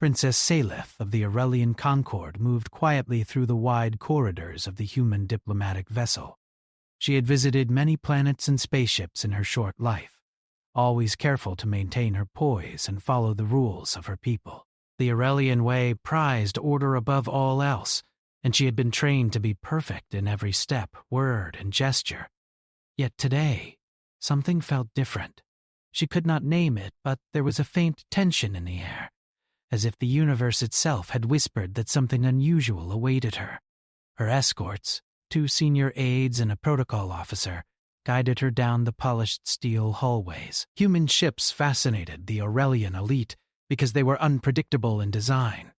Princess Salith of the Aurelian Concord moved quietly through the wide corridors of the human diplomatic vessel. She had visited many planets and spaceships in her short life, always careful to maintain her poise and follow the rules of her people. The Aurelian way prized order above all else, and she had been trained to be perfect in every step, word, and gesture. Yet today, something felt different. She could not name it, but there was a faint tension in the air, as if the universe itself had whispered that something unusual awaited her. Her escorts, 2 senior aides and a protocol officer, guided her down the polished steel hallways. Human ships fascinated the Aurelian elite because they were unpredictable in design.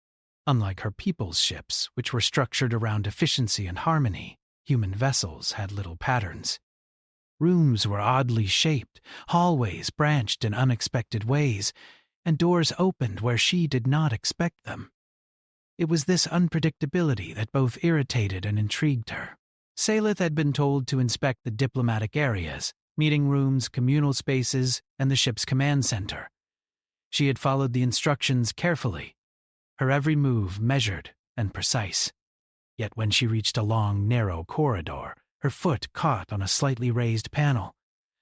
Unlike her people's ships, which were structured around efficiency and harmony, human vessels had little patterns. Rooms were oddly shaped, hallways branched in unexpected ways, and doors opened where she did not expect them. It was this unpredictability that both irritated and intrigued her. Salith had been told to inspect the diplomatic areas, meeting rooms, communal spaces, and the ship's command center. She had followed the instructions carefully, her every move measured and precise. Yet when she reached a long, narrow corridor, her foot caught on a slightly raised panel,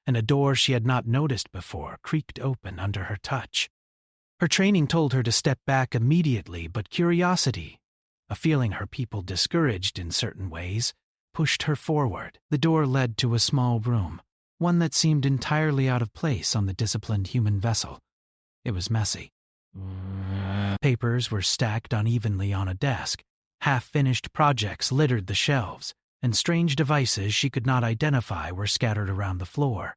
and a door she had not noticed before creaked open under her touch. Her training told her to step back immediately, but curiosity, a feeling her people discouraged in certain ways, pushed her forward. The door led to a small room, one that seemed entirely out of place on the disciplined human vessel. It was messy. Papers were stacked unevenly on a desk, half-finished projects littered the shelves, and strange devices she could not identify were scattered around the floor.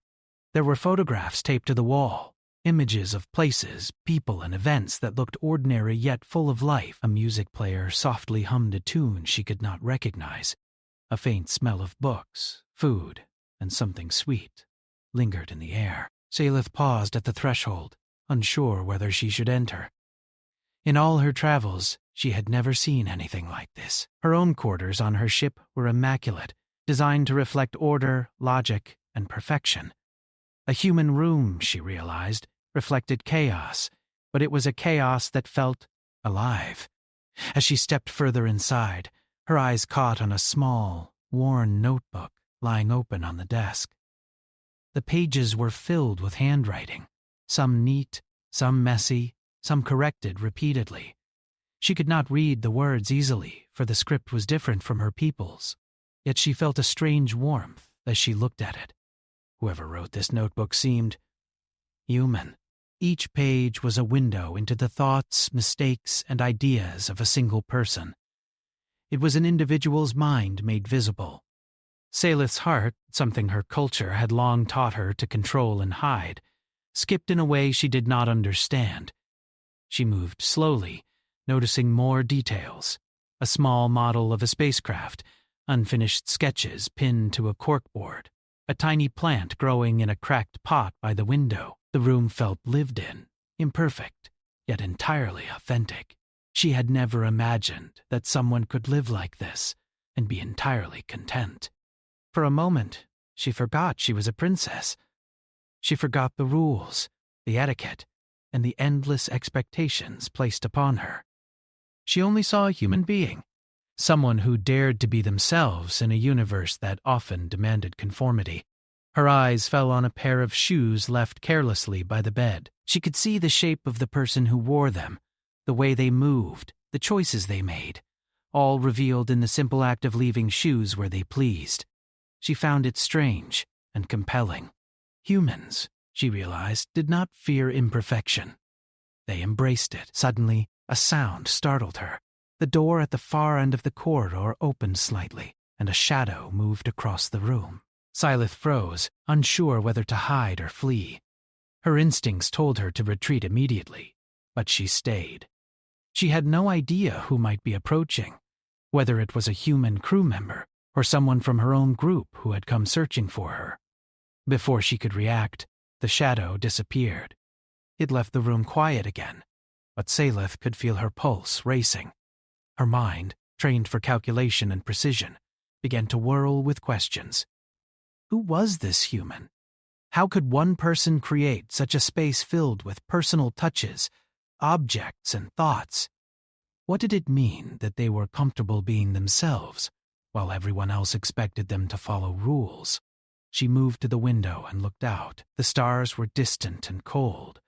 There were photographs taped to the wall, images of places, people, and events that looked ordinary yet full of life. A music player softly hummed a tune she could not recognize. A faint smell of books, food, and something sweet lingered in the air. Salith paused at the threshold, unsure whether she should enter. In all her travels, she had never seen anything like this. Her own quarters on her ship were immaculate, designed to reflect order, logic, and perfection. A human room, she realized, reflected chaos, but it was a chaos that felt alive. As she stepped further inside, her eyes caught on a small, worn notebook lying open on the desk. The pages were filled with handwriting, some neat, some messy, some corrected repeatedly. She could not read the words easily, for the script was different from her people's. Yet she felt a strange warmth as she looked at it. Whoever wrote this notebook seemed human. Each page was a window into the thoughts, mistakes, and ideas of a single person. It was an individual's mind made visible. Salith's heart, something her culture had long taught her to control and hide, skipped in a way she did not understand. She moved slowly, noticing more details. A small model of a spacecraft, unfinished sketches pinned to a corkboard, a tiny plant growing in a cracked pot by the window. The room felt lived in, imperfect, yet entirely authentic. She had never imagined that someone could live like this and be entirely content. For a moment, she forgot she was a princess. She forgot the rules, the etiquette, and the endless expectations placed upon her. She only saw a human being, someone who dared to be themselves in a universe that often demanded conformity. Her eyes fell on a pair of shoes left carelessly by the bed. She could see the shape of the person who wore them, the way they moved, the choices they made, all revealed in the simple act of leaving shoes where they pleased. She found it strange and compelling. Humans, she realized, did not fear imperfection. They embraced it. Suddenly, a sound startled her. The door at the far end of the corridor opened slightly, and a shadow moved across the room. Salith froze, unsure whether to hide or flee. Her instincts told her to retreat immediately, but she stayed. She had no idea who might be approaching, whether it was a human crew member or someone from her own group who had come searching for her. Before she could react, the shadow disappeared. It left the room quiet again, but Salith could feel her pulse racing. Her mind, trained for calculation and precision, began to whirl with questions. Who was this human? How could one person create such a space filled with personal touches, objects and thoughts. What did it mean that they were comfortable being themselves, while everyone else expected them to follow rules? She moved to the window and looked out. The stars were distant and cold,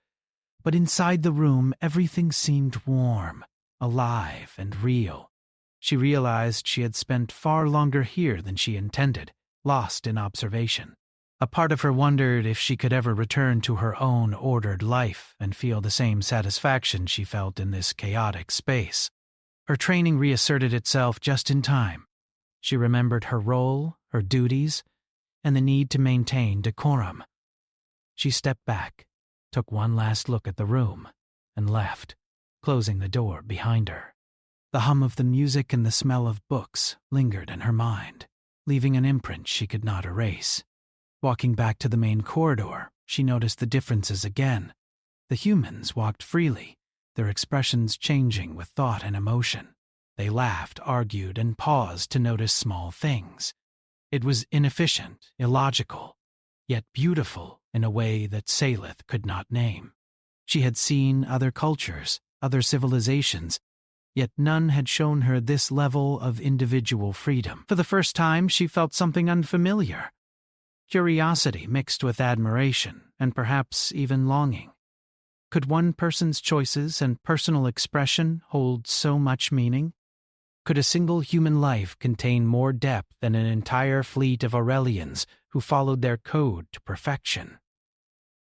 but inside the room everything seemed warm, alive, and real. She realized she had spent far longer here than she intended, lost in observation. A part of her wondered if she could ever return to her own ordered life and feel the same satisfaction she felt in this chaotic space. Her training reasserted itself just in time. She remembered her role, her duties, and the need to maintain decorum. She stepped back, took one last look at the room, and left, closing the door behind her. The hum of the music and the smell of books lingered in her mind, leaving an imprint she could not erase. Walking back to the main corridor, she noticed the differences again. The humans walked freely, their expressions changing with thought and emotion. They laughed, argued, and paused to notice small things. It was inefficient, illogical, yet beautiful in a way that Salith could not name. She had seen other cultures, other civilizations, yet none had shown her this level of individual freedom. For the first time, she felt something unfamiliar. Curiosity mixed with admiration, and perhaps even longing. Could one person's choices and personal expression hold so much meaning? Could a single human life contain more depth than an entire fleet of Aurelians who followed their code to perfection?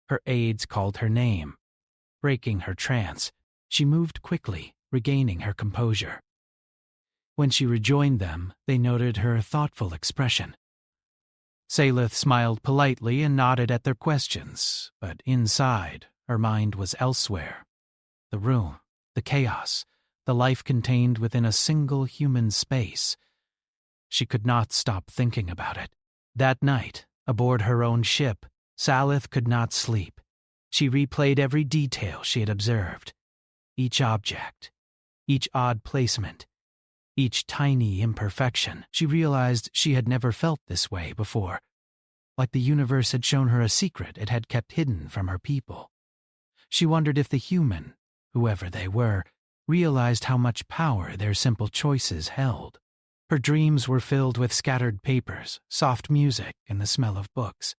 Her aides called her name. Breaking her trance, she moved quickly, regaining her composure. When she rejoined them, they noted her thoughtful expression. Salith smiled politely and nodded at their questions, but inside, her mind was elsewhere. The room, the chaos, the life contained within a single human space. She could not stop thinking about it. That night, aboard her own ship, Salith could not sleep. She replayed every detail she had observed. Each object, each odd placement, each tiny imperfection. She realized she had never felt this way before, like the universe had shown her a secret it had kept hidden from her people. She wondered if the human, whoever they were, realized how much power their simple choices held. Her dreams were filled with scattered papers, soft music, and the smell of books.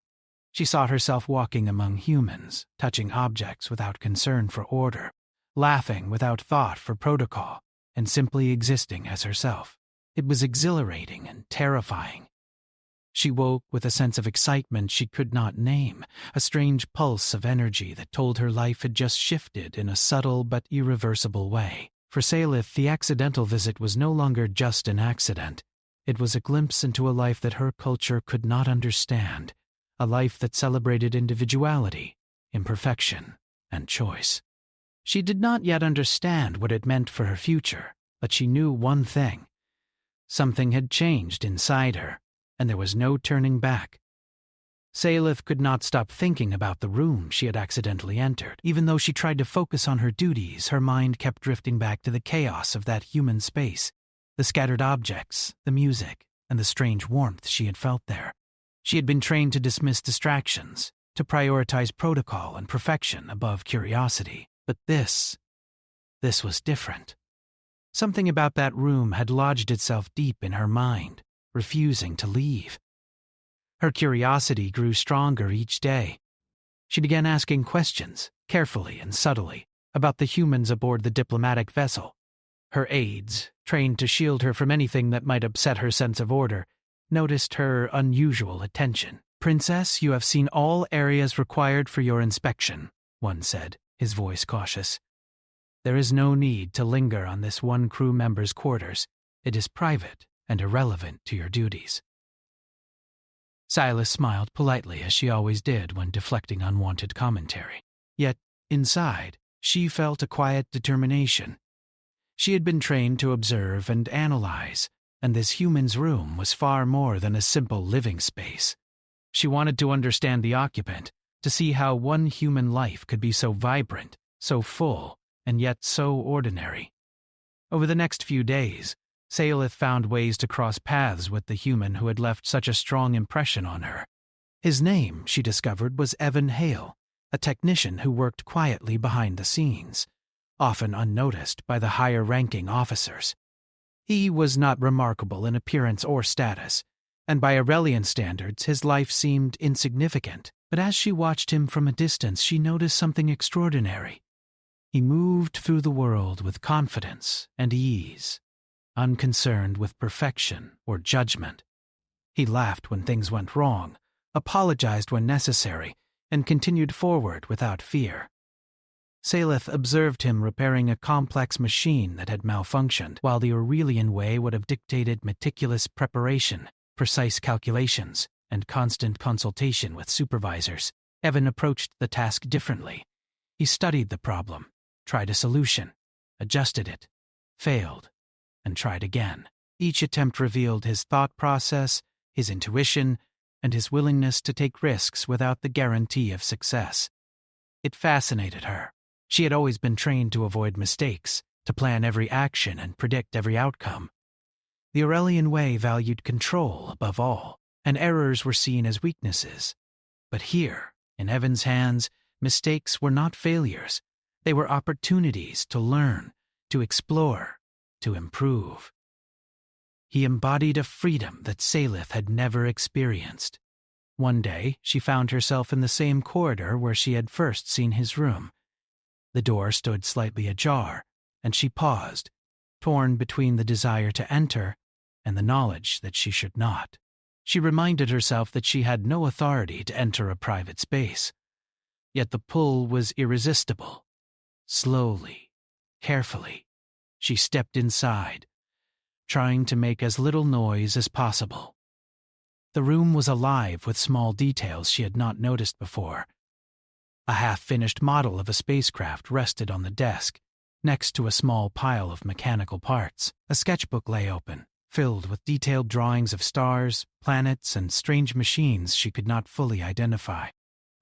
She saw herself walking among humans, touching objects without concern for order, laughing without thought for protocol, and simply existing as herself. It was exhilarating and terrifying. She woke with a sense of excitement she could not name, a strange pulse of energy that told her life had just shifted in a subtle but irreversible way. For Salith, the accidental visit was no longer just an accident. It was a glimpse into a life that her culture could not understand, a life that celebrated individuality, imperfection, and choice. She did not yet understand what it meant for her future, but she knew one thing. Something had changed inside her, and there was no turning back. Salith could not stop thinking about the room she had accidentally entered. Even though she tried to focus on her duties, her mind kept drifting back to the chaos of that human space, the scattered objects, the music, and the strange warmth she had felt there. She had been trained to dismiss distractions, to prioritize protocol and perfection above curiosity. But this was different. Something about that room had lodged itself deep in her mind, refusing to leave. Her curiosity grew stronger each day. She began asking questions, carefully and subtly, about the humans aboard the diplomatic vessel. Her aides, trained to shield her from anything that might upset her sense of order, noticed her unusual attention. "Princess, you have seen all areas required for your inspection," one said, his voice cautious. "There is no need to linger on this one crew member's quarters. It is private and irrelevant to your duties." Silas smiled politely, as she always did when deflecting unwanted commentary. Yet, inside, she felt a quiet determination. She had been trained to observe and analyze, and this human's room was far more than a simple living space. She wanted to understand the occupant, to see how one human life could be so vibrant, so full, and yet so ordinary. Over the next few days, Salith found ways to cross paths with the human who had left such a strong impression on her. His name, she discovered, was Evan Hale, a technician who worked quietly behind the scenes. often unnoticed by the higher-ranking officers. He was not remarkable in appearance or status, and by Aurelian standards his life seemed insignificant. But as she watched him from a distance, she noticed something extraordinary. He moved through the world with confidence and ease, unconcerned with perfection or judgment. He laughed when things went wrong, apologized when necessary, and continued forward without fear. Salith observed him repairing a complex machine that had malfunctioned. While the Aurelian way would have dictated meticulous preparation, precise calculations, and constant consultation with supervisors, Evan approached the task differently. He studied the problem, tried a solution, adjusted it, failed, and tried again. Each attempt revealed his thought process, his intuition, and his willingness to take risks without the guarantee of success. It fascinated her. She had always been trained to avoid mistakes, to plan every action and predict every outcome. The Aurelian way valued control above all, and errors were seen as weaknesses. But here, in Evan's hands, mistakes were not failures. They were opportunities to learn, to explore, to improve. He embodied a freedom that Salith had never experienced. One day, she found herself in the same corridor where she had first seen his room. The door stood slightly ajar, and she paused, torn between the desire to enter and the knowledge that she should not. She reminded herself that she had no authority to enter a private space. Yet the pull was irresistible. Slowly, carefully, she stepped inside, trying to make as little noise as possible. The room was alive with small details she had not noticed before. A half-finished model of a spacecraft rested on the desk, next to a small pile of mechanical parts. A sketchbook lay open, filled with detailed drawings of stars, planets, and strange machines she could not fully identify.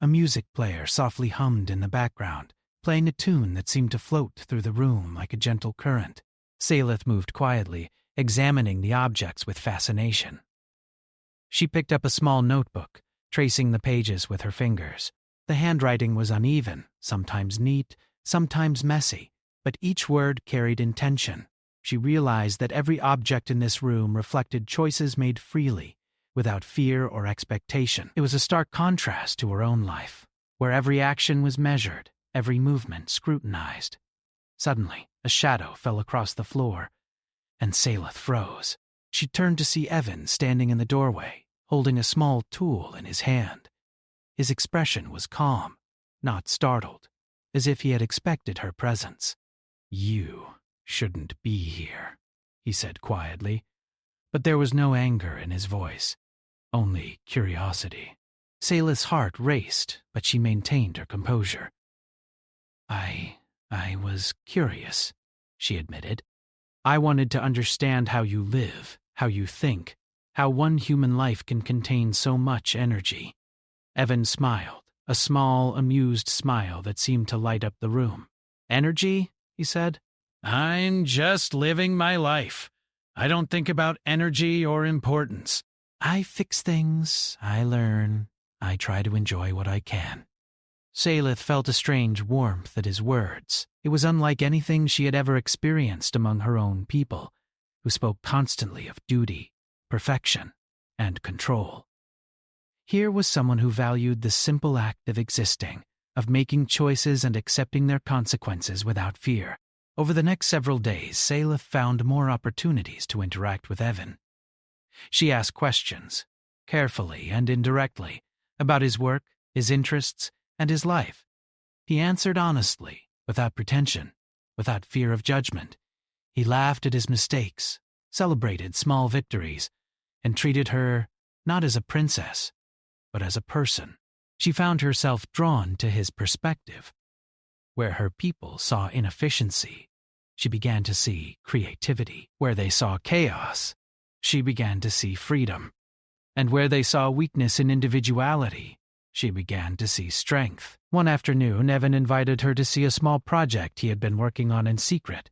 A music player softly hummed in the background, playing a tune that seemed to float through the room like a gentle current. Salith moved quietly, examining the objects with fascination. She picked up a small notebook, tracing the pages with her fingers. The handwriting was uneven, sometimes neat, sometimes messy, but each word carried intention. She realized that every object in this room reflected choices made freely, without fear or expectation. It was a stark contrast to her own life, where every action was measured, every movement scrutinized. Suddenly, a shadow fell across the floor, and Salith froze. She turned to see Evan standing in the doorway, holding a small tool in his hand. His expression was calm, not startled, as if he had expected her presence. "You shouldn't be here," he said quietly, but there was no anger in his voice, only curiosity. Salith's heart raced, but she maintained her composure. I was curious," she admitted. "I wanted to understand how you live, how you think, how one human life can contain so much energy." Evan smiled, a small, amused smile that seemed to light up the room. "Energy?" he said. "I'm just living my life. I don't think about energy or importance. I fix things, I learn, I try to enjoy what I can." Salith felt a strange warmth at his words. It was unlike anything she had ever experienced among her own people, who spoke constantly of duty, perfection, and control. Here was someone who valued the simple act of existing, of making choices and accepting their consequences without fear. Over the next several days, Salith found more opportunities to interact with Evan. She asked questions, carefully and indirectly, about his work, his interests, and his life. He answered honestly, without pretension, without fear of judgment. He laughed at his mistakes, celebrated small victories, and treated her not as a princess, but as a person. She found herself drawn to his perspective. Where her people saw inefficiency, she began to see creativity. Where they saw chaos, she began to see freedom. And where they saw weakness in individuality, she began to see strength. One afternoon, Evan invited her to see a small project he had been working on in secret.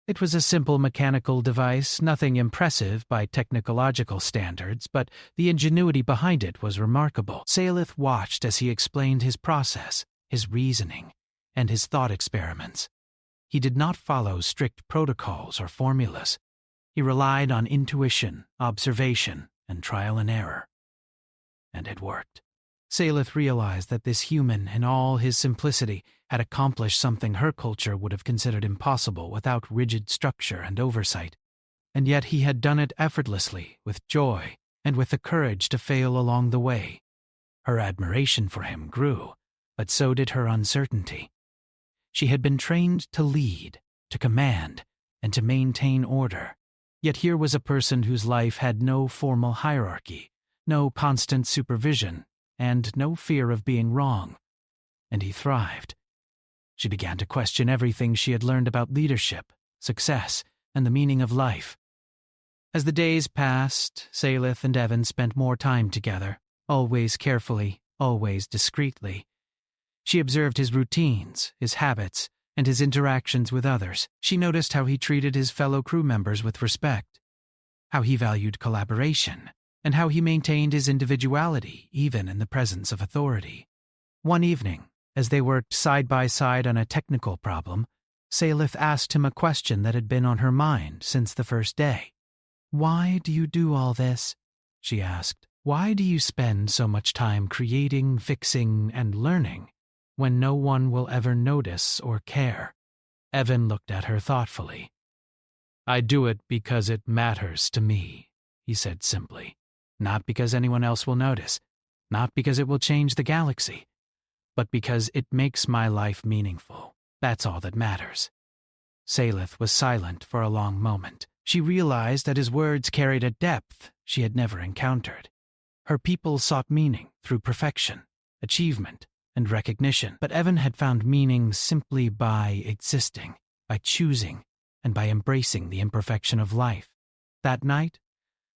It was a simple mechanical device, nothing impressive by technological standards, but the ingenuity behind it was remarkable. Salith watched as he explained his process, his reasoning, and his thought experiments. He did not follow strict protocols or formulas. He relied on intuition, observation, and trial and error. And it worked. Salith realized that this human, in all his simplicity, had accomplished something her culture would have considered impossible without rigid structure and oversight. And yet he had done it effortlessly, with joy, and with the courage to fail along the way. Her admiration for him grew, but so did her uncertainty. She had been trained to lead, to command, and to maintain order. Yet here was a person whose life had no formal hierarchy, no constant supervision, and no fear of being wrong. And he thrived. She began to question everything she had learned about leadership, success, and the meaning of life. As the days passed, Salith and Evan spent more time together, always carefully, always discreetly. She observed his routines, his habits, and his interactions with others. She noticed how he treated his fellow crew members with respect, how he valued collaboration, and how he maintained his individuality even in the presence of authority. One evening, as they worked side by side on a technical problem, Salith asked him a question that had been on her mind since the first day. "Why do you do all this?" she asked. "Why do you spend so much time creating, fixing, and learning when no one will ever notice or care?" Evan looked at her thoughtfully. "I do it because it matters to me," he said simply. "Not because anyone else will notice, not because it will change the galaxy, but because it makes my life meaningful. That's all that matters." Salith was silent for a long moment. She realized that his words carried a depth she had never encountered. Her people sought meaning through perfection, achievement, and recognition, but Evan had found meaning simply by existing, by choosing, and by embracing the imperfection of life. That night,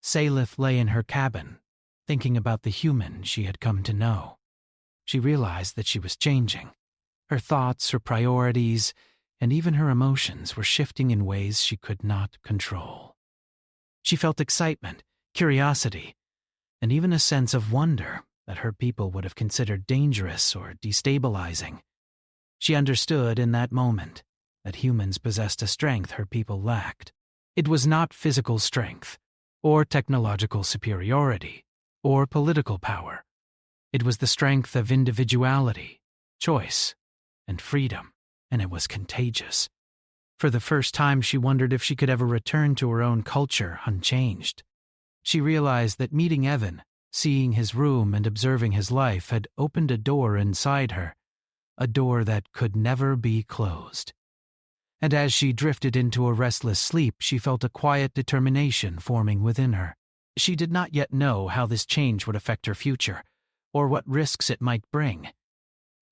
Salith lay in her cabin, thinking about the human she had come to know. She realized that she was changing. Her thoughts, her priorities, and even her emotions were shifting in ways she could not control. She felt excitement, curiosity, and even a sense of wonder that her people would have considered dangerous or destabilizing. She understood in that moment that humans possessed a strength her people lacked. It was not physical strength, or technological superiority, or political power. It was the strength of individuality, choice, and freedom, and it was contagious. For the first time, she wondered if she could ever return to her own culture unchanged. She realized that meeting Evan, seeing his room and observing his life had opened a door inside her, a door that could never be closed. And as she drifted into a restless sleep, she felt a quiet determination forming within her. She did not yet know how this change would affect her future, or what risks it might bring.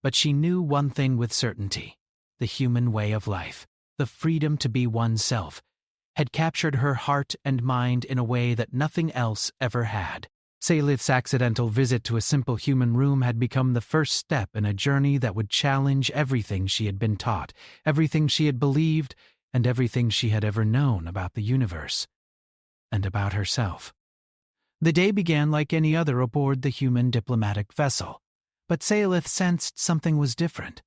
But she knew one thing with certainty: the human way of life, the freedom to be oneself, had captured her heart and mind in a way that nothing else ever had. Salith's accidental visit to a simple human room had become the first step in a journey that would challenge everything she had been taught, everything she had believed, and everything she had ever known about the universe, and about herself. The day began like any other aboard the human diplomatic vessel, but Salith sensed something was different.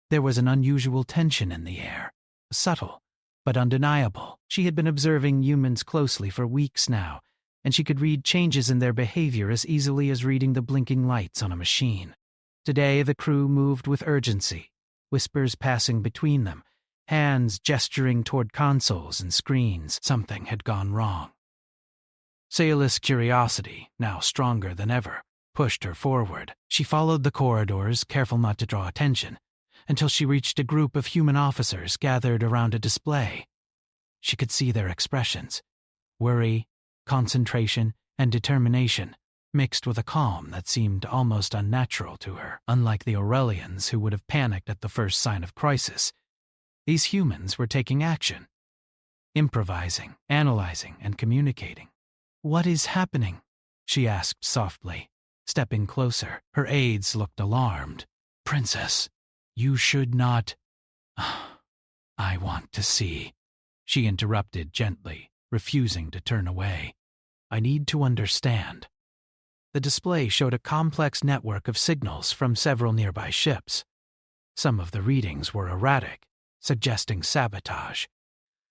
There was an unusual tension in the air, subtle, but undeniable. She had been observing humans closely for weeks now, and she could read changes in their behavior as easily as reading the blinking lights on a machine. Today the crew moved with urgency, whispers passing between them, hands gesturing toward consoles and screens. Something had gone wrong. Salith's curiosity, now stronger than ever, pushed her forward. She followed the corridors, careful not to draw attention, until she reached a group of human officers gathered around a display. She could see their expressions: worry, concentration, and determination, mixed with a calm that seemed almost unnatural to her. Unlike the Aurelians, who would have panicked at the first sign of crisis, these humans were taking action, improvising, analyzing, and communicating. "What is happening?" she asked softly, stepping closer. Her aides looked alarmed. "Princess, you should not—" "I want to see," she interrupted gently, refusing to turn away. "I need to understand." The display showed a complex network of signals from several nearby ships. Some of the readings were erratic, suggesting sabotage.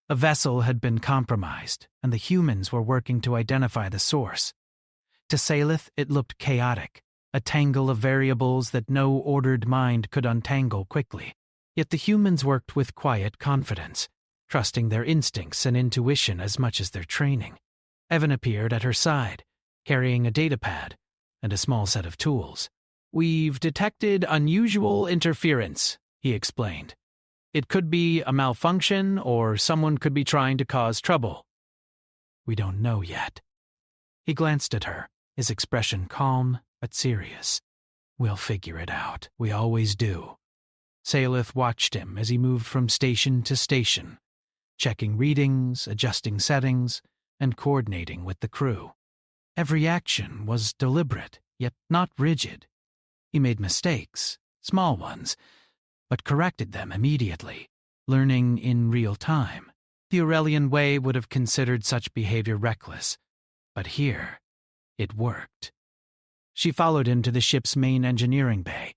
A vessel had been compromised, and the humans were working to identify the source. To Salith, it looked chaotic, a tangle of variables that no ordered mind could untangle quickly. Yet the humans worked with quiet confidence, trusting their instincts and intuition as much as their training. Evan appeared at her side, carrying a datapad and a small set of tools. "We've detected unusual interference," he explained. "It could be a malfunction, or someone could be trying to cause trouble." "We don't know yet." He glanced at her, his expression calm but serious. "We'll figure it out. We always do." Salith watched him as he moved from station to station, checking readings, adjusting settings, and coordinating with the crew. Every action was deliberate, yet not rigid. He made mistakes, small ones, but corrected them immediately, learning in real time. The Aurelian way would have considered such behavior reckless, but here, it worked. She followed him to the ship's main engineering bay,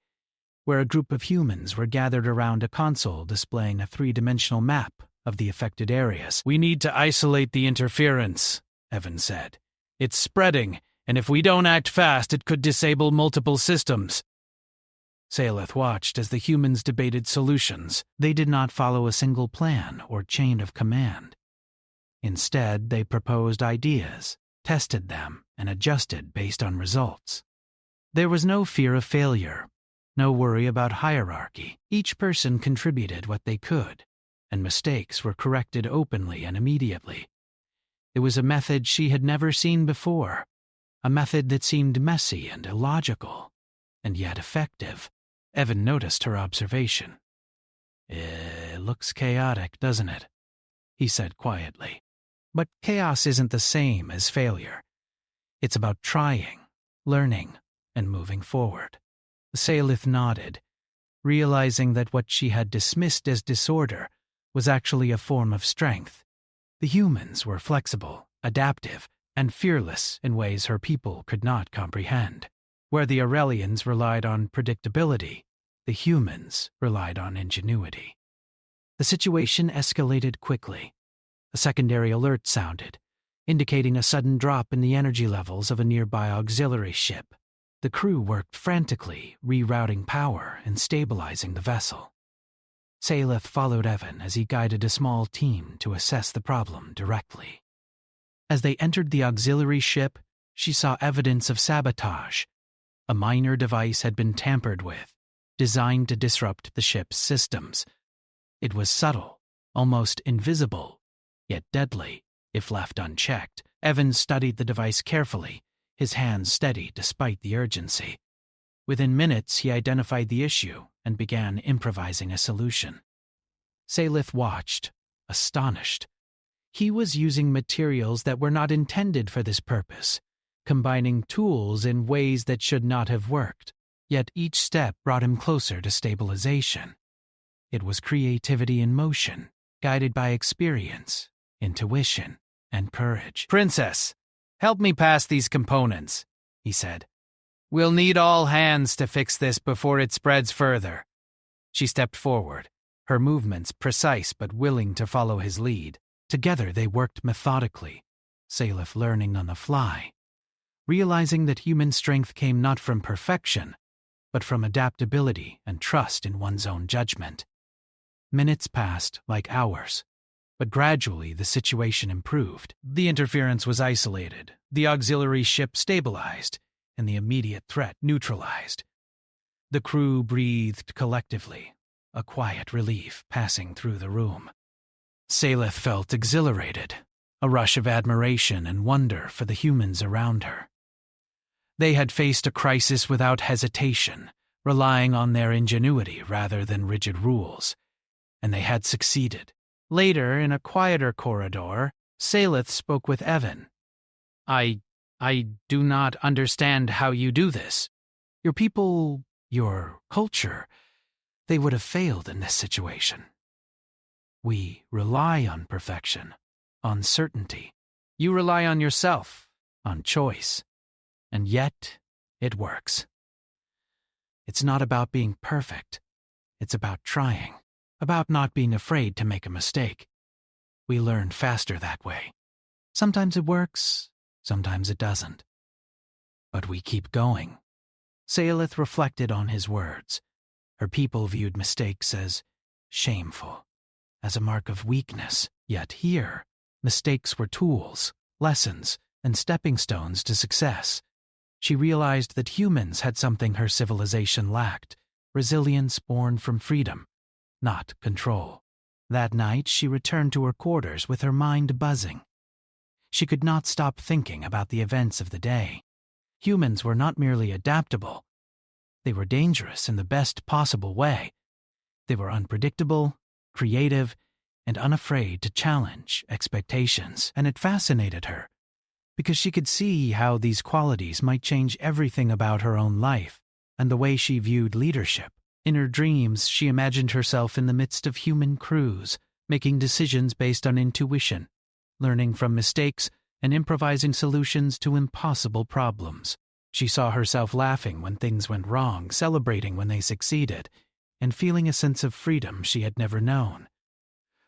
where a group of humans were gathered around a console displaying a three-dimensional map of the affected areas. "We need to isolate the interference," Evan said. "It's spreading, and if we don't act fast, it could disable multiple systems." Salith watched as the humans debated solutions. They did not follow a single plan or chain of command. Instead, they proposed ideas, tested them, and adjusted based on results. There was no fear of failure, no worry about hierarchy. Each person contributed what they could, and mistakes were corrected openly and immediately. It was a method she had never seen before, a method that seemed messy and illogical, and yet effective. Evan noticed her observation. "It looks chaotic, doesn't it?" he said quietly. But chaos isn't the same as failure. It's about trying, learning, and moving forward. Salith nodded, realizing that what she had dismissed as disorder was actually a form of strength. The humans were flexible, adaptive, and fearless in ways her people could not comprehend. Where the Aurelians relied on predictability, the humans relied on ingenuity. The situation escalated quickly. A secondary alert sounded, indicating a sudden drop in the energy levels of a nearby auxiliary ship. The crew worked frantically, rerouting power and stabilizing the vessel. Salith followed Evan as he guided a small team to assess the problem directly. As they entered the auxiliary ship, she saw evidence of sabotage. A minor device had been tampered with, designed to disrupt the ship's systems. It was subtle, almost invisible, yet deadly if left unchecked. Evan studied the device carefully, his hands steady despite the urgency. Within minutes, he identified the issue and began improvising a solution. Salith watched, astonished. He was using materials that were not intended for this purpose, combining tools in ways that should not have worked. Yet each step brought him closer to stabilization. It was creativity in motion, guided by experience, intuition, and courage. "Princess, help me pass these components," he said. "We'll need all hands to fix this before it spreads further." She stepped forward, her movements precise but willing to follow his lead. Together they worked methodically, Salith learning on the fly, realizing that human strength came not from perfection, but from adaptability and trust in one's own judgment. Minutes passed like hours, but gradually the situation improved. The interference was isolated, the auxiliary ship stabilized, and the immediate threat neutralized. The crew breathed collectively, a quiet relief passing through the room. Salith felt exhilarated, a rush of admiration and wonder for the humans around her. They had faced a crisis without hesitation, relying on their ingenuity rather than rigid rules, and they had succeeded. Later, in a quieter corridor, Salith spoke with Evan. I do not understand how you do this. Your people, your culture, they would have failed in this situation. We rely on perfection, on certainty. You rely on yourself, on choice. And yet, it works. It's not about being perfect. It's about trying. about not being afraid to make a mistake. We learn faster that way. Sometimes it works, sometimes it doesn't. But we keep going. Saelith reflected on his words. Her people viewed mistakes as shameful, as a mark of weakness. Yet here, mistakes were tools, lessons, and stepping stones to success. She realized that humans had something her civilization lacked: resilience born from freedom, not control. That night, she returned to her quarters with her mind buzzing. She could not stop thinking about the events of the day. Humans were not merely adaptable. They were dangerous in the best possible way. They were unpredictable, creative, and unafraid to challenge expectations, and it fascinated her, because she could see how these qualities might change everything about her own life and the way she viewed leadership. In her dreams, she imagined herself in the midst of human crews, making decisions based on intuition, learning from mistakes, and improvising solutions to impossible problems. She saw herself laughing when things went wrong, celebrating when they succeeded, and feeling a sense of freedom she had never known.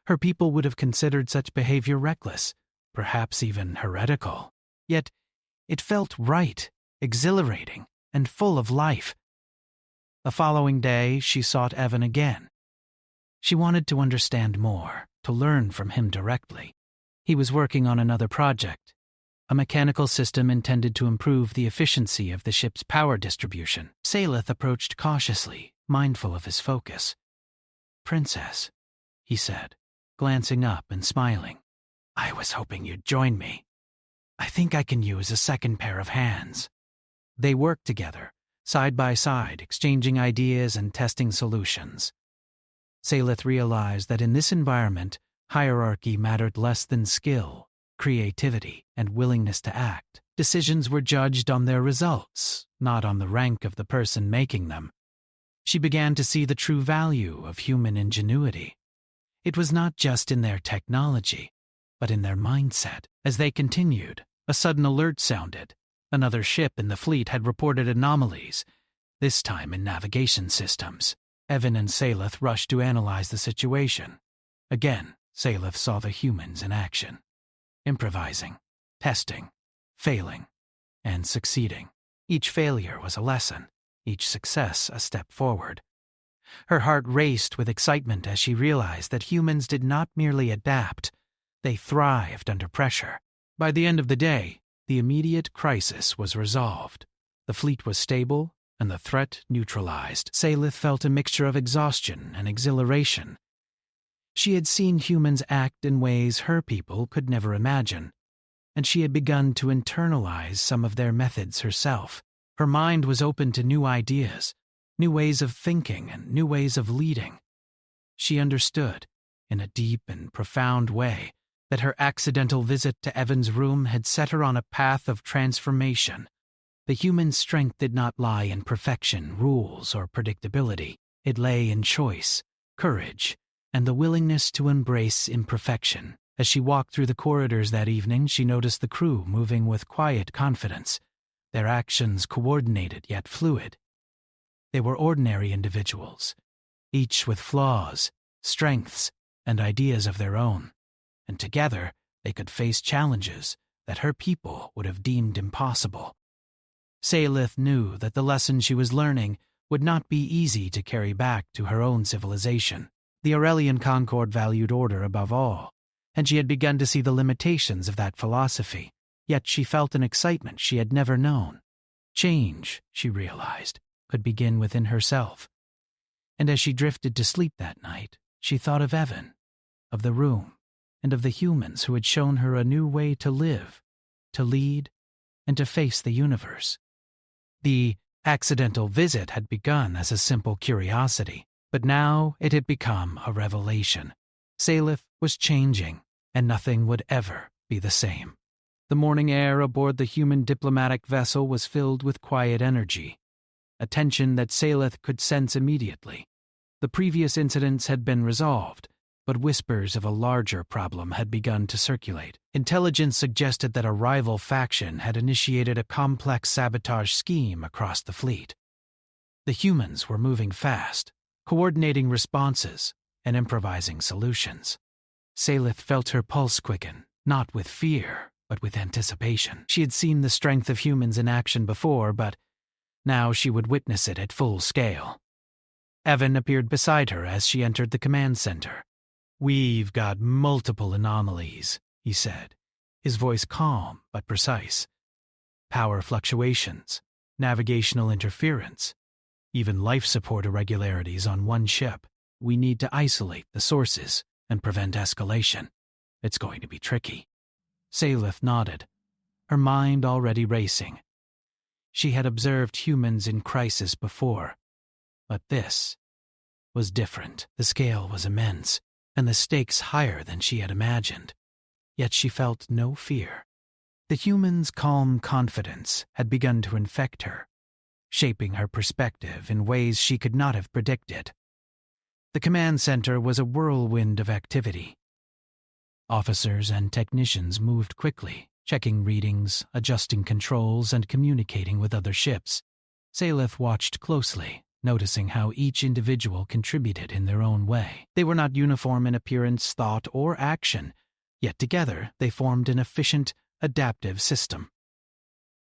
Her people would have considered such behavior reckless, perhaps even heretical. Yet, it felt right, exhilarating, and full of life. The following day, she sought Evan again. She wanted to understand more, to learn from him directly. He was working on another project, a mechanical system intended to improve the efficiency of the ship's power distribution. Saelith approached cautiously, mindful of his focus. "Princess," he said, glancing up and smiling. "I was hoping you'd join me. I think I can use a second pair of hands." They worked together, side by side, exchanging ideas and testing solutions. Saelith realized that in this environment, hierarchy mattered less than skill, creativity, and willingness to act. Decisions were judged on their results, not on the rank of the person making them. She began to see the true value of human ingenuity. It was not just in their technology, but in their mindset. As they continued, a sudden alert sounded. Another ship in the fleet had reported anomalies, this time in navigation systems. Evan and Saelith rushed to analyze the situation. Again, Saelith saw the humans in action, improvising, testing, failing, and succeeding. Each failure was a lesson, each success a step forward. Her heart raced with excitement as she realized that humans did not merely adapt, they thrived under pressure. By the end of the day, the immediate crisis was resolved. The fleet was stable, and the threat neutralized. Saelith felt a mixture of exhaustion and exhilaration. She had seen humans act in ways her people could never imagine, and she had begun to internalize some of their methods herself. Her mind was open to new ideas, new ways of thinking, and new ways of leading. She understood, in a deep and profound way, that her accidental visit to Evan's room had set her on a path of transformation. The human strength did not lie in perfection, rules, or predictability. It lay in choice, courage, and the willingness to embrace imperfection. As she walked through the corridors that evening, she noticed the crew moving with quiet confidence, their actions coordinated yet fluid. They were ordinary individuals, each with flaws, strengths, and ideas of their own, and together they could face challenges that her people would have deemed impossible. Saelith knew that the lesson she was learning would not be easy to carry back to her own civilization. The Aurelian Concord valued order above all, and she had begun to see the limitations of that philosophy, yet she felt an excitement she had never known. Change, she realized, could begin within herself. And as she drifted to sleep that night, she thought of Evan, of the room, and of the humans who had shown her a new way to live, to lead, and to face the universe. The accidental visit had begun as a simple curiosity, but now it had become a revelation. Saelith was changing, and nothing would ever be the same. The morning air aboard the human diplomatic vessel was filled with quiet energy, a tension that Saelith could sense immediately. The previous incidents had been resolved, but whispers of a larger problem had begun to circulate. Intelligence suggested that a rival faction had initiated a complex sabotage scheme across the fleet. The humans were moving fast, coordinating responses, and improvising solutions. Salith felt her pulse quicken, not with fear, but with anticipation. She had seen the strength of humans in action before, but now she would witness it at full scale. Evan appeared beside her as she entered the command center. "We've got multiple anomalies," he said, his voice calm but precise. "Power fluctuations, navigational interference, even life support irregularities on one ship. We need to isolate the sources and prevent escalation. It's going to be tricky." Salith nodded, her mind already racing. She had observed humans in crisis before, but this was different. The scale was immense, and the stakes higher than she had imagined. Yet she felt no fear. The humans' calm confidence had begun to infect her, shaping her perspective in ways she could not have predicted. The command center was a whirlwind of activity. Officers and technicians moved quickly, checking readings, adjusting controls, and communicating with other ships. Salith watched closely, noticing how each individual contributed in their own way. They were not uniform in appearance, thought, or action, yet together they formed an efficient, adaptive system.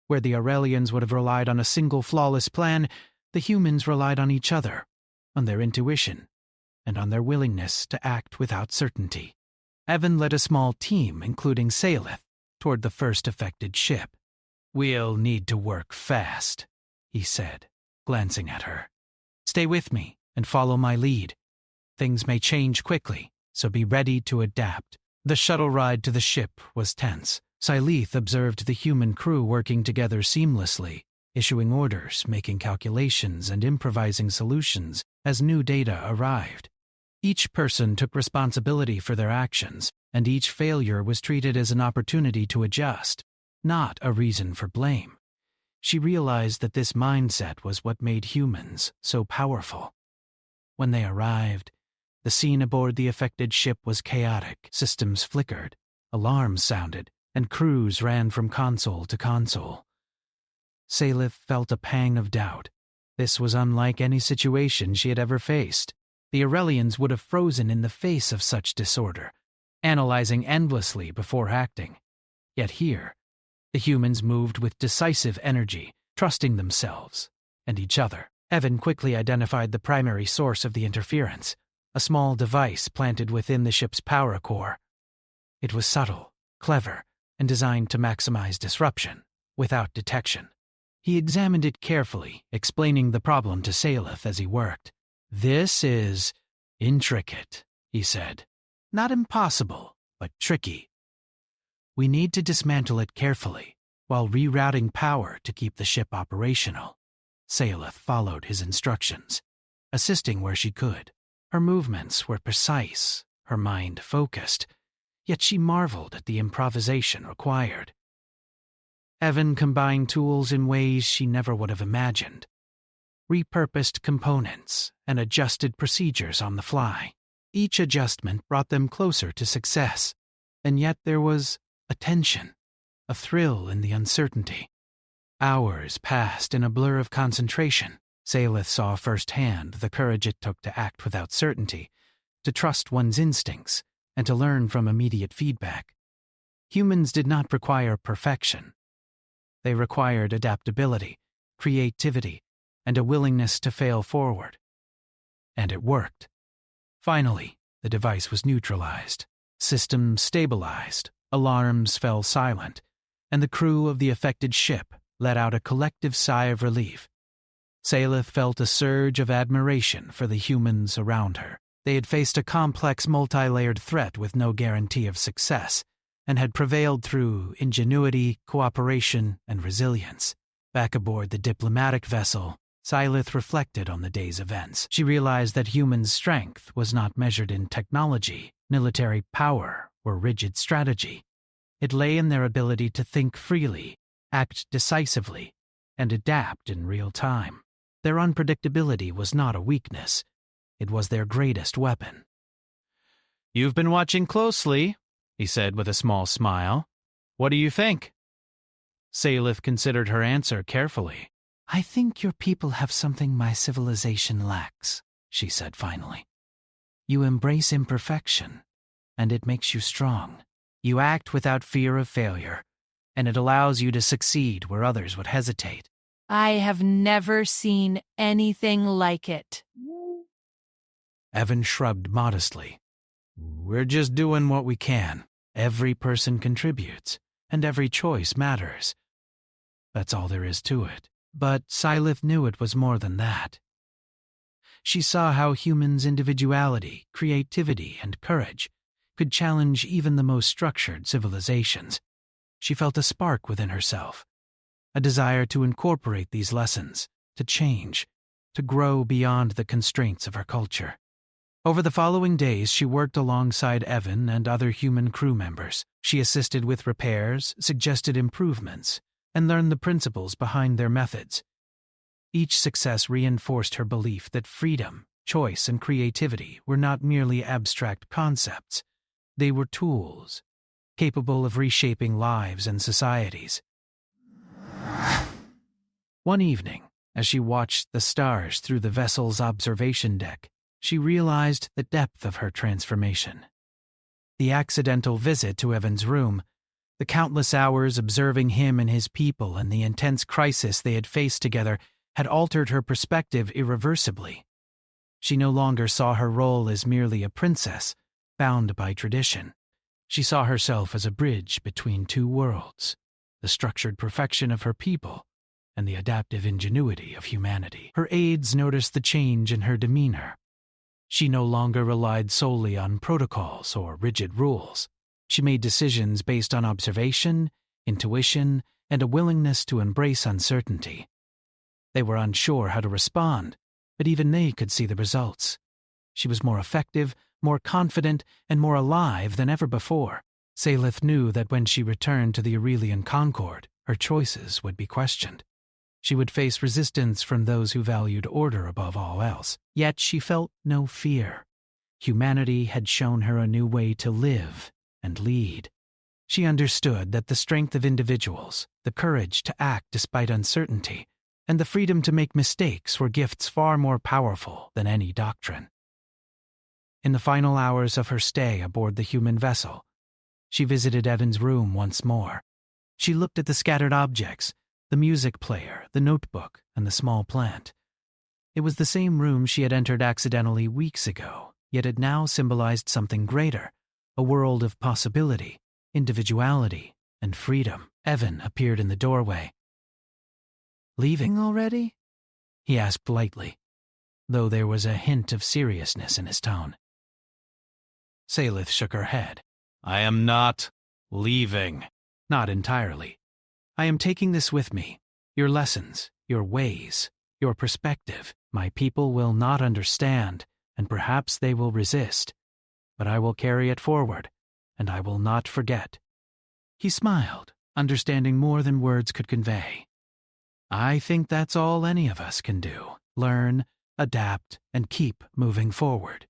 Where the Aurelians would have relied on a single flawless plan, the humans relied on each other, on their intuition, and on their willingness to act without certainty. Evan led a small team, including Salith, toward the first affected ship. "We'll need to work fast," he said, glancing at her. "Stay with me and follow my lead. Things may change quickly, so be ready to adapt." The shuttle ride to the ship was tense. Salith observed the human crew working together seamlessly, issuing orders, making calculations, and improvising solutions as new data arrived. Each person took responsibility for their actions, and each failure was treated as an opportunity to adjust, not a reason for blame. She realized that this mindset was what made humans so powerful. When they arrived, the scene aboard the affected ship was chaotic. Systems flickered, alarms sounded, and crews ran from console to console. Salith felt a pang of doubt. This was unlike any situation she had ever faced. The Aurelians would have frozen in the face of such disorder, analyzing endlessly before acting. Yet here, the humans moved with decisive energy, trusting themselves and each other. Evan quickly identified the primary source of the interference, a small device planted within the ship's power core. It was subtle, clever, and designed to maximize disruption, without detection. He examined it carefully, explaining the problem to Salith as he worked. "This is intricate," he said. "Not impossible, but tricky. We need to dismantle it carefully, while rerouting power to keep the ship operational." Salith followed his instructions, assisting where she could. Her movements were precise, her mind focused, yet she marveled at the improvisation required. Evan combined tools in ways she never would have imagined, repurposed components, and adjusted procedures on the fly. Each adjustment brought them closer to success, and yet there was a tension, a thrill in the uncertainty. Hours passed in a blur of concentration. Salith saw firsthand the courage it took to act without certainty, to trust one's instincts, and to learn from immediate feedback. Humans did not require perfection. They required adaptability, creativity, and a willingness to fail forward. And it worked. Finally, the device was neutralized. Systems stabilized, alarms fell silent, and the crew of the affected ship let out a collective sigh of relief. Salith felt a surge of admiration for the humans around her. They had faced a complex, multi-layered threat with no guarantee of success, and had prevailed through ingenuity, cooperation, and resilience. Back aboard the diplomatic vessel, Salith reflected on the day's events. She realized that human strength was not measured in technology, military power, or rigid strategy. It lay in their ability to think freely, act decisively, and adapt in real time. Their unpredictability was not a weakness. It was their greatest weapon. "You've been watching closely," he said with a small smile. "What do you think?" Salith considered her answer carefully. "I think your people have something my civilization lacks," she said finally. You embrace imperfection, and it makes you strong. You act without fear of failure, and it allows you to succeed where others would hesitate. I have never seen anything like it. Evan shrugged modestly. We're just doing what we can. Every person contributes, and every choice matters. That's all there is to it. But Sylith knew it was more than that. She saw how humans' individuality, creativity, and courage could challenge even the most structured civilizations. She felt a spark within herself, a desire to incorporate these lessons, to change, to grow beyond the constraints of her culture. Over the following days, she worked alongside Evan and other human crew members. She assisted with repairs, suggested improvements, and learned the principles behind their methods. Each success reinforced her belief that freedom, choice, and creativity were not merely abstract concepts. They were tools, capable of reshaping lives and societies. One evening, as she watched the stars through the vessel's observation deck, she realized the depth of her transformation. The accidental visit to Evan's room, the countless hours observing him and his people, and the intense crisis they had faced together had altered her perspective irreversibly. She no longer saw her role as merely a princess, bound by tradition. She saw herself as a bridge between two worlds, the structured perfection of her people and the adaptive ingenuity of humanity. Her aides noticed the change in her demeanor. She no longer relied solely on protocols or rigid rules. She made decisions based on observation, intuition, and a willingness to embrace uncertainty. They were unsure how to respond, but even they could see the results. She was more effective, more confident, and more alive than ever before. Sylith knew that when she returned to the Aurelian Concord, her choices would be questioned. She would face resistance from those who valued order above all else. Yet she felt no fear. Humanity had shown her a new way to live and lead. She understood that the strength of individuals, the courage to act despite uncertainty, and the freedom to make mistakes were gifts far more powerful than any doctrine. In the final hours of her stay aboard the human vessel, she visited Evan's room once more. She looked at the scattered objects, the music player, the notebook, and the small plant. It was the same room she had entered accidentally weeks ago, yet it now symbolized something greater, a world of possibility, individuality, and freedom. Evan appeared in the doorway. "Leaving already?" he asked lightly, though there was a hint of seriousness in his tone. Sylith shook her head. "I am not leaving." "Not entirely. I am taking this with me. Your lessons, your ways, your perspective. My people will not understand, and perhaps they will resist. But I will carry it forward, and I will not forget." He smiled, understanding more than words could convey. "I think that's all any of us can do. Learn, adapt, and keep moving forward."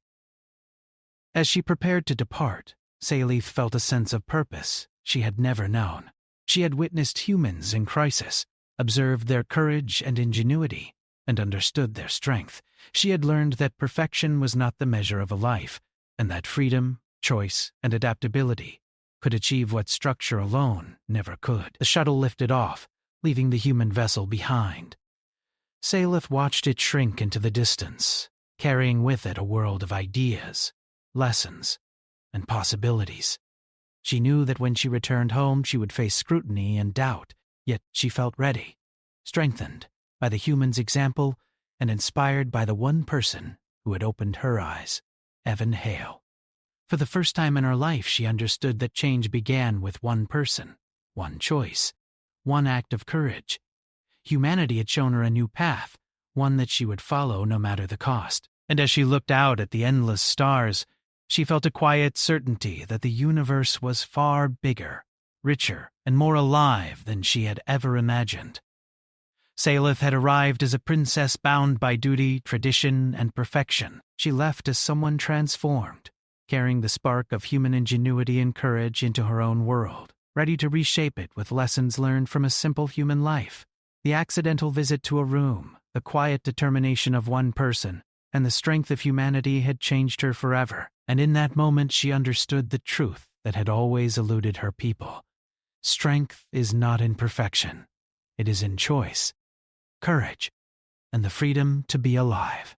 As she prepared to depart, Sylith felt a sense of purpose she had never known. She had witnessed humans in crisis, observed their courage and ingenuity, and understood their strength. She had learned that perfection was not the measure of a life, and that freedom, choice, and adaptability could achieve what structure alone never could. The shuttle lifted off, leaving the human vessel behind. Sylith watched it shrink into the distance, carrying with it a world of ideas, lessons, and possibilities. She knew that when she returned home she would face scrutiny and doubt, yet she felt ready, strengthened by the human's example and inspired by the one person who had opened her eyes, Evan Hale. For the first time in her life she understood that change began with one person, one choice, one act of courage. Humanity had shown her a new path, one that she would follow no matter the cost. And as she looked out at the endless stars, she felt a quiet certainty that the universe was far bigger, richer, and more alive than she had ever imagined. Sylith had arrived as a princess bound by duty, tradition, and perfection. She left as someone transformed, carrying the spark of human ingenuity and courage into her own world, ready to reshape it with lessons learned from a simple human life. The accidental visit to a room, the quiet determination of one person, and the strength of humanity had changed her forever, and in that moment she understood the truth that had always eluded her people. Strength is not in perfection. It is in choice, courage, and the freedom to be alive.